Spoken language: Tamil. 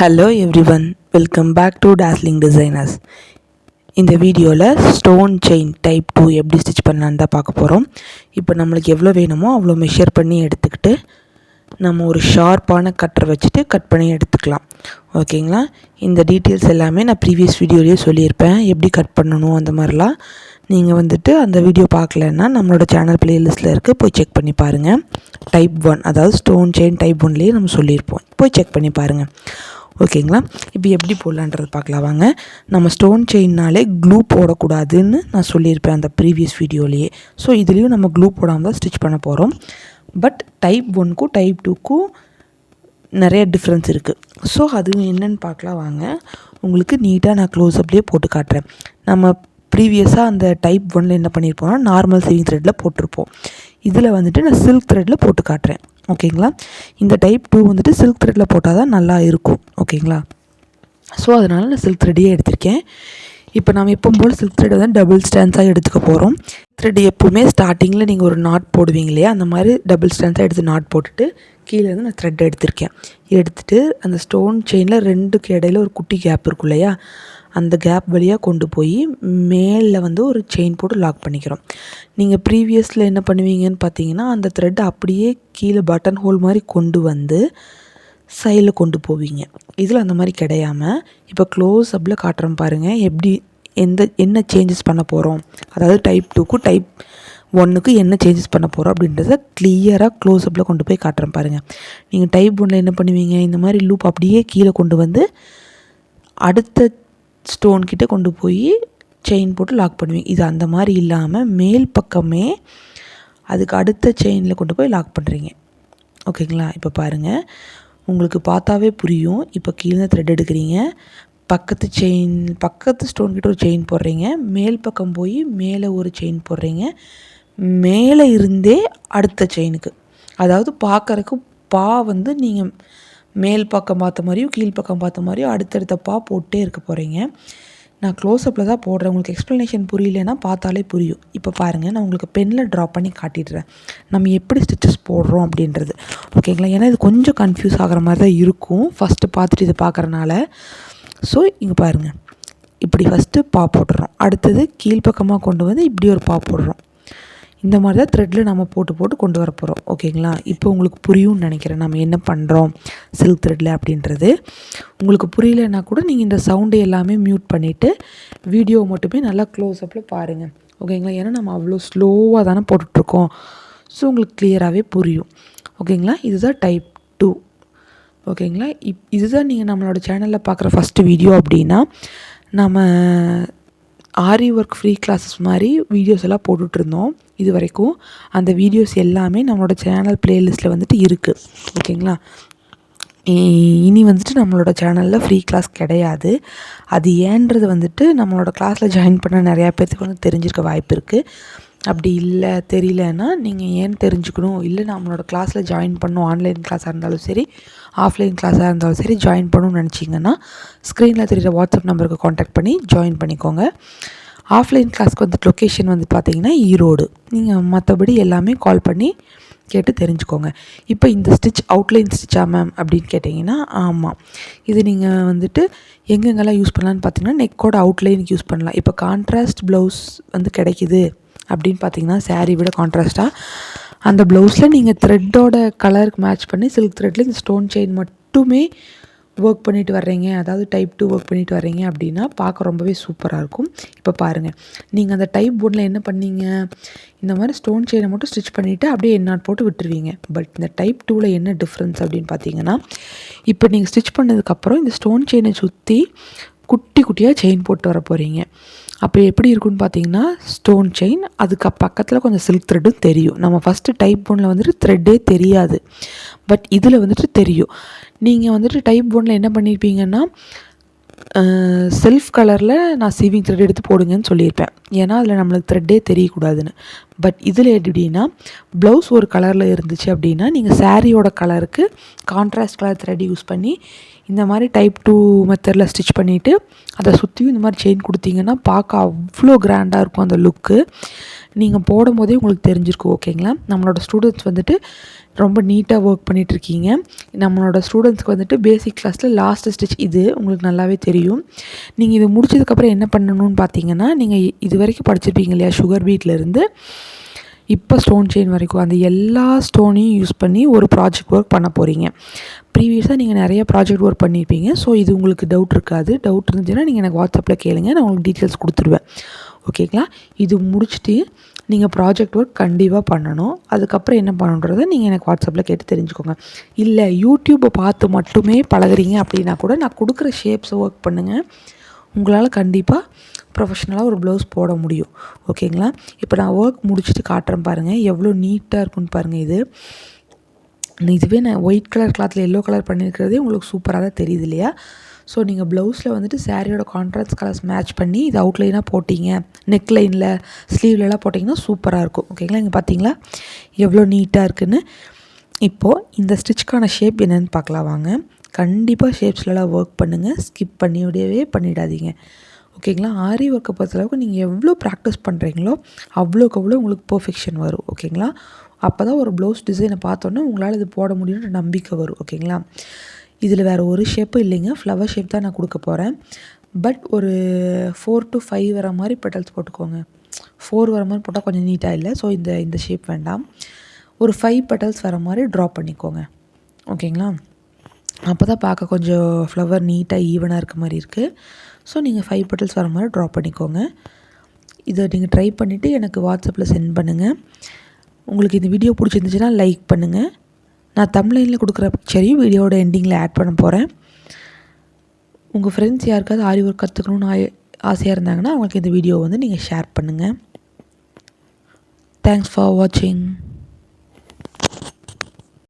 Hello everyone, welcome back to Dazzling Designers. இந்த வீடியோவில் ஸ்டோன் செயின் டைப் 2 எப்படி ஸ்டிச் பண்ணலான்னு தான் பார்க்க போகிறோம். இப்போ நம்மளுக்கு எவ்வளோ வேணுமோ அவ்வளோ மெஷர் பண்ணி எடுத்துக்கிட்டு நம்ம ஒரு ஷார்ப்பான கட்டரை வச்சுட்டு கட் பண்ணி எடுத்துக்கலாம். ஓகேங்களா? இந்த டீட்டெயில்ஸ் எல்லாமே நான் ப்ரீவியஸ் வீடியோலேயே சொல்லியிருப்பேன், எப்படி கட் பண்ணணும் அந்த மாதிரிலாம். நீங்கள் அந்த வீடியோ பார்க்கலன்னா நம்மளோட சேனல் ப்ளேலிஸ்ட்டில் இருக்குது, போய் செக் பண்ணி பாருங்கள். டைப் 1, அதாவது ஸ்டோன் செயின் டைப் 1லேயே நம்ம சொல்லியிருப்போம், போய் செக் பண்ணி பாருங்கள். ஓகேங்களா? இப்போ எப்படி போடலான்றது பார்க்கலாம் வாங்க. நம்ம ஸ்டோன் செயின்னாலே க்ளூ போடக்கூடாதுன்னு நான் சொல்லியிருப்பேன் அந்த ப்ரீவியஸ் வீடியோலேயே. ஸோ இதுலேயும் நம்ம க்ளூ போடாமல் தான் ஸ்டிச் பண்ண போகிறோம். பட் டைப் 1க்கும் டைப் 2க்கும் நிறைய டிஃப்ரென்ஸ் இருக்குது. ஸோ அது என்னென்னு பார்க்கலாம் வாங்க. உங்களுக்கு நீட்டாக நான் க்ளோஸ்அப்லேயே போட்டு காட்டுறேன். நம்ம ப்ரீவியஸாக அந்த டைப் 1ல் என்ன பண்ணியிருப்போம்னா நார்மல் சிவிங் த்ரெட்டில் போட்டிருப்போம். இதில் நான் சில்க் த்ரெட்டில் போட்டு காட்டுறேன். ஓகேங்களா? இந்த டைப் 2 சில்க் த்ரெட்டில் போட்டால் தான் நல்லா இருக்கும். ஓகேங்களா? ஸோ அதனால் நான் சில்க் த்ரெட்டையே எடுத்திருக்கேன். இப்போ நம்ம எப்போ போல் சில்க் த்ரெட் டபுள் ஸ்டான்ஸாக எடுத்துக்க போகிறோம். த்ரெட் எப்போவுமே ஸ்டார்டிங்கில் நீங்கள் ஒரு நாட் போடுவீங்க இல்லையா, அந்த மாதிரி டபுள் ஸ்டான்ஸாக எடுத்து நாட் போட்டுட்டு கீழே நான் த்ரெட் எடுத்திருக்கேன். எடுத்துகிட்டு அந்த ஸ்டோன் செயினில் ரெண்டுக்கு இடையில ஒரு குட்டி கேப் இருக்கும் இல்லையா, அந்த கேப் வழியாக கொண்டு போய் மேலே ஒரு செயின் போட்டு லாக் பண்ணிக்கிறோம். நீங்கள் ப்ரீவியஸில் என்ன பண்ணுவீங்கன்னு பார்த்தீங்கன்னா, அந்த த்ரெட் அப்படியே கீழே பட்டன் ஹோல் மாதிரி கொண்டு வந்து சைடில் கொண்டு போவீங்க. இதில் அந்த மாதிரி கிடையாமல் இப்போ க்ளோஸ் அப்பில் காட்டுறோம் பாருங்கள், எப்படி என்ன சேஞ்சஸ் பண்ண போகிறோம், அதாவது டைப் 2க்கும் டைப் 1க்கு என்ன சேஞ்சஸ் பண்ண போகிறோம் அப்படின்றத கிளியராக க்ளோஸ் அப்பில் கொண்டு போய் காட்டுறேன் பாருங்கள். நீங்கள் டைப் 1ல் என்ன பண்ணுவீங்க, இந்த மாதிரி லூப் அப்படியே கீழே கொண்டு வந்து அடுத்த ஸ்டோன் கிட்டே கொண்டு போய் செயின் போட்டு லாக் பண்ணுவீங்க. இது அந்த மாதிரி இல்லாமல் மேல் பக்கமே அதுக்கு அடுத்த செயினில் கொண்டு போய் லாக் பண்ணுறீங்க. ஓகேங்களா? இப்போ பாருங்கள், உங்களுக்கு பார்த்தாவே புரியும். இப்போ கீழே த்ரெட் எடுக்கிறீங்க, பக்கத்து ஸ்டோன் கிட்ட ஒரு செயின் போடுறீங்க, மேல் பக்கம் போய் மேலே ஒரு செயின் போடுறீங்க, மேலே இருந்தே அடுத்த செயினுக்கு, அதாவது பார்க்குறக்கு நீங்கள் மேல் பக்கம் பார்த்த மாதிரியும் கீழ் பக்கம் பார்த்த மாதிரியும் அடுத்தடுத்த போட்டே இருக்க போகிறீங்க. நான் க்ளோஸ்அப்பில் தான் போடுறேன், உங்களுக்கு எக்ஸ்ப்ளனேஷன் புரியலன்னா பார்த்தாலே புரியும். இப்போ பாருங்கள், நான் உங்களுக்கு பெனில் ட்ரா பண்ணி காட்டிடுறேன் நம்ம எப்படி ஸ்டிச்சஸ் போடுறோம் அப்படின்றது. ஓகேங்களா? ஏன்னா இது கொஞ்சம் கன்ஃபியூஸ் ஆகிற மாதிரி தான் இருக்கும் ஃபஸ்ட்டு பார்த்துட்டு இதை பார்க்குறனால. ஸோ இங்கே பாருங்கள், இப்படி ஃபஸ்ட்டு போட்டுடுறோம், அடுத்தது கீழ்ப்பக்கமாக கொண்டு வந்து இப்படி ஒரு போடுறோம். இந்த மாதிரி தான் த்ரெட்டில் நம்ம போட்டு கொண்டு வர போகிறோம். ஓகேங்களா? இப்போ உங்களுக்கு புரியும்னு நினைக்கிறேன் நம்ம என்ன பண்ணுறோம் சில்க் த்ரெட்டில் அப்படின்றது. உங்களுக்கு புரியலைன்னா கூட நீங்கள் இந்த சவுண்டை எல்லாமே மியூட் பண்ணிவிட்டு வீடியோ மட்டுமே நல்லா க்ளோஸ்அப்பில் பாருங்கள். ஓகேங்களா? ஏன்னா நம்ம அவ்வளோ ஸ்லோவாக தானே போட்டுட்ருக்கோம். ஸோ உங்களுக்கு கிளியராகவே புரியும். ஓகேங்களா? இதுதான் டைப் 2. ஓகேங்களா? இதுதான் நீங்கள் நம்மளோட சேனலில் பார்க்குற ஃபஸ்ட்டு வீடியோ அப்படின்னா, நம்ம ஆரி ஒர்க் ஃப்ரீ கிளாஸஸ் மாதிரி வீடியோஸ் எல்லாம் போட்டுட்ருந்தோம் இது வரைக்கும். அந்த வீடியோஸ் எல்லாமே நம்மளோட சேனல் ப்ளேலிஸ்ட்டில் இருக்குது. ஓகேங்களா? இனி நம்மளோட சேனலில் ஃப்ரீ கிளாஸ் கிடையாது. அது ஏன்றது நம்மளோட கிளாஸில் ஜாயின் பண்ண நிறையா பேர்த்துக்கு தெரிஞ்சிருக்க வாய்ப்பு இருக்குது. அப்படி இல்லை தெரியலன்னா நீங்கள் ஏன் தெரிஞ்சுக்கணும், இல்லை நம்மளோட கிளாஸில் ஜாயின் பண்ணணும், ஆன்லைன் கிளாஸாக இருந்தாலும் சரி ஆஃப்லைன் கிளாஸாக இருந்தாலும் சரி ஜாயின் பண்ணணும்னு நினச்சிங்கன்னா ஸ்க்ரீனில் தெரிகிற வாட்ஸ்அப் நம்பருக்கு காண்டாக்ட் பண்ணி ஜாயின் பண்ணிக்கோங்க. ஆஃப்லைன் கிளாஸ்க்கு லொக்கேஷன் பார்த்தீங்கன்னா ஈரோடு. நீங்கள் மற்றபடி எல்லாமே கால் பண்ணி கேட்டு தெரிஞ்சுக்கோங்க. இப்போ இந்த ஸ்டிச் அவுட்லைன் ஸ்டிச்சா மேம் அப்படின்னு கேட்டிங்கன்னா, ஆமாம், இது நீங்கள் எங்கெங்கெல்லாம் யூஸ் பண்ணலான்னு பார்த்தீங்கன்னா நெக்கோட அவுட்லைனுக்கு யூஸ் பண்ணலாம். இப்போ கான்ட்ராஸ்ட் ப்ளவுஸ் கிடைக்கிது அப்படின்னு பார்த்தீங்கன்னா, சாரீ விட கான்ட்ராஸ்ட்டாக அந்த ப்ளவுஸில் நீங்கள் த்ரெட்டோட கலருக்கு மேட்ச் பண்ணி சில்க் த்ரெட்டில் இந்த ஸ்டோன் செயின் மட்டுமே ஒர்க் பண்ணிட்டு வர்றீங்க, அதாவது டைப் 2 ஒர்க் பண்ணிட்டு வர்றீங்க அப்படின்னா பார்க்க ரொம்பவே சூப்பராக இருக்கும். இப்போ பாருங்கள், நீங்கள் அந்த டைப் 1ல் என்ன பண்ணீங்க, இந்த மாதிரி ஸ்டோன் செயினை மட்டும் ஸ்டிச் பண்ணிவிட்டு அப்படியே எண்ணாட் போட்டு விட்டுருவீங்க. பட் இந்த டைப் 2ல் என்ன டிஃப்ரென்ஸ் அப்படின்னு பார்த்தீங்கன்னா, இப்போ நீங்கள் ஸ்டிச் பண்ணதுக்கப்புறம் இந்த ஸ்டோன் செயினை சுற்றி குட்டி குட்டியாக செயின் போட்டு வர போகிறீங்க. அப்போ எப்படி இருக்குன்னு பார்த்தீங்கன்னா, ஸ்டோன் செயின் அதுக்கு பக்கத்தில் கொஞ்சம் சில்க் த்ரெட்டும் தெரியும். நம்ம ஃபஸ்ட்டு டைப் 1ல் த்ரெட்டே தெரியாது, பட் இதில் தெரியும். நீங்கள் டைப் 1ல் என்ன பண்ணியிருப்பீங்கன்னா, செல்ஃப் கலரில் நான் சீவிங் த்ரெட் எடுத்து போடுங்கன்னு சொல்லியிருப்பேன், ஏன்னா அதில் நம்மளுக்கு த்ரெட்டே தெரியக்கூடாதுன்னு. பட் இதில் எப்படின்னா, ப்ளவுஸ் ஒரு கலரில் இருந்துச்சு அப்படின்னா நீங்கள் சாரியோட கலருக்கு கான்ட்ராஸ்ட் கலர் த்ரெட் யூஸ் பண்ணி இந்த மாதிரி டைப் 2 மெத்தடில் ஸ்டிச் பண்ணிவிட்டு அதை சுற்றியும் இந்த மாதிரி செயின் கொடுத்தீங்கன்னா பார்க்க அவ்வளோ கிராண்டாக இருக்கும் அந்த லுக்கு. நீங்கள் போடும் போதே உங்களுக்கு தெரிஞ்சிருக்கும். ஓகேங்களா? நம்மளோட ஸ்டூடெண்ட்ஸ் ரொம்ப நீட்டாக ஒர்க் பண்ணிகிட்ருக்கீங்க. நம்மளோட ஸ்டூடெண்ட்ஸ்க்கு வந்துட்டு பேசிக் கிளாஸில் லாஸ்ட்டு ஸ்டிச் இது உங்களுக்கு நல்லாவே தெரியும். நீங்கள் இது முடிச்சதுக்கப்புறம் என்ன பண்ணணும்னு பார்த்தீங்கன்னா, நீங்கள் இது வரைக்கும் படிச்சிருப்பீங்க இல்லையா, சுகர் பீட்லேருந்து இப்போ ஸ்டோன் செயின் வரைக்கும் அந்த எல்லா ஸ்டோனையும் யூஸ் பண்ணி ஒரு ப்ராஜெக்ட் ஒர்க் பண்ண போகிறீங்க. ப்ரீவியஸாக நீங்கள் நிறைய ப்ராஜெக்ட் ஒர்க் பண்ணியிருப்பீங்க. ஸோ இது உங்களுக்கு டவுட் இருக்காது. டவுட் இருந்துச்சுன்னா நீங்கள் எனக்கு வாட்ஸ்அப்பில் கேளுங்க, நான் உங்களுக்கு டீட்டெயில்ஸ் கொடுத்துருவேன். ஓகேங்களா? இது முடிச்சுட்டு நீங்கள் ப்ராஜெக்ட் ஒர்க் கண்டிப்பாக பண்ணணும். அதுக்கப்புறம் என்ன பண்ணணுன்றதை நீங்கள் எனக்கு வாட்ஸ்அப்பில் கேட்டு தெரிஞ்சுக்கோங்க. இல்லை யூடியூப்பை பார்த்து மட்டுமே பழகுறீங்க அப்படின்னா கூட நான் கொடுக்குற ஷேப்ஸை ஒர்க் பண்ணுங்கள். உங்களால் கண்டிப்பாக ப்ரொஃபஷ்னலாக ஒரு ப்ளவுஸ் போட முடியும். ஓகேங்களா? இப்போ நான் ஒர்க் முடிச்சுட்டு காட்டுறேன் பாருங்கள், எவ்வளோ நீட்டாக இருக்குன்னு பாருங்கள். இதுவே நான் ஒயிட் கலர் கிளாத்தில் எல்லோ கலர் பண்ணியிருக்கிறதே உங்களுக்கு சூப்பராக தான் தெரியுது இல்லையா? ஸோ நீங்கள் ப்ளவுஸில் வந்துட்டு சாரியோட கான்ட்ராஸ்ட் கலர்ஸ் மேட்ச் பண்ணி இது அவுட்லைனாக போட்டிங்க, நெக் லைனில் ஸ்லீவ்லலாம் போட்டிங்கன்னா சூப்பராக இருக்கும். ஓகேங்களா? இங்கே பார்த்தீங்களா எவ்வளோ நீட்டாக இருக்குதுன்னு. இப்போது இந்த ஸ்டிச்சுக்கான ஷேப் என்னென்னு பார்க்கலாம் வாங்க. கண்டிப்பாக ஷேப்ஸ்லலாம் ஒர்க் பண்ணுங்கள், ஸ்கிப் பண்ணிடாதீங்க. ஓகேங்களா? ஆரி ஒர்க்கை பொறுத்தளவுக்கு நீங்கள் எவ்வளோ ப்ராக்டிஸ் பண்ணுறீங்களோ அவ்வளோக்கு அவ்வளோ உங்களுக்கு பர்ஃபெக்ஷன் வரும். ஓகேங்களா? அப்போ தான் ஒரு ப்ளவுஸ் டிசைனை பார்த்தோன்னே உங்களால் இது போட முடியுன்ற நம்பிக்கை வரும். ஓகேங்களா? இதில் வேறு ஒரு ஷேப்பும் இல்லைங்க, ஃப்ளவர் ஷேப் தான் நான் கொடுக்க போகிறேன். பட் ஒரு 4 to 5 வர மாதிரி பெட்டல்ஸ் போட்டுக்கோங்க. 4 வர மாதிரி போட்டால் கொஞ்சம் நீட்டாக இல்லை. ஸோ இந்த ஷேப் வேண்டாம். ஒரு 5 பெட்டல்ஸ் வர மாதிரி ட்ரா பண்ணிக்கோங்க. ஓகேங்களா? அப்போ தான் பார்க்க கொஞ்சம் ஃப்ளவர் நீட்டாக ஈவனாக இருக்க மாதிரி இருக்குது. ஸோ நீங்கள் 5 பெட்டல்ஸ் வர மாதிரி ட்ரா பண்ணிக்கோங்க. இதை நீங்கள் ட்ரை பண்ணிவிட்டு எனக்கு வாட்ஸ்அப்பில் சென்ட் பண்ணுங்கள். உங்களுக்கு இந்த வீடியோ பிடிச்சிருந்துச்சுன்னா லைக் பண்ணுங்கள். நான் தம்ப்லைனில் கொடுக்குற பிக்சரையும் வீடியோவோட எண்டிங்கில் ஆட் பண்ண போகிறேன். உங்கள் ஃப்ரெண்ட்ஸ் யாருக்காவது ஆரி ஒர்க் கற்றுக்கணுன்னு ஆசையாக இருந்தாங்கன்னா அவங்களுக்கு இந்த வீடியோ வந்து நீங்கள் ஷேர் பண்ணுங்கள். தேங்க்ஸ் ஃபார் வாட்சிங்.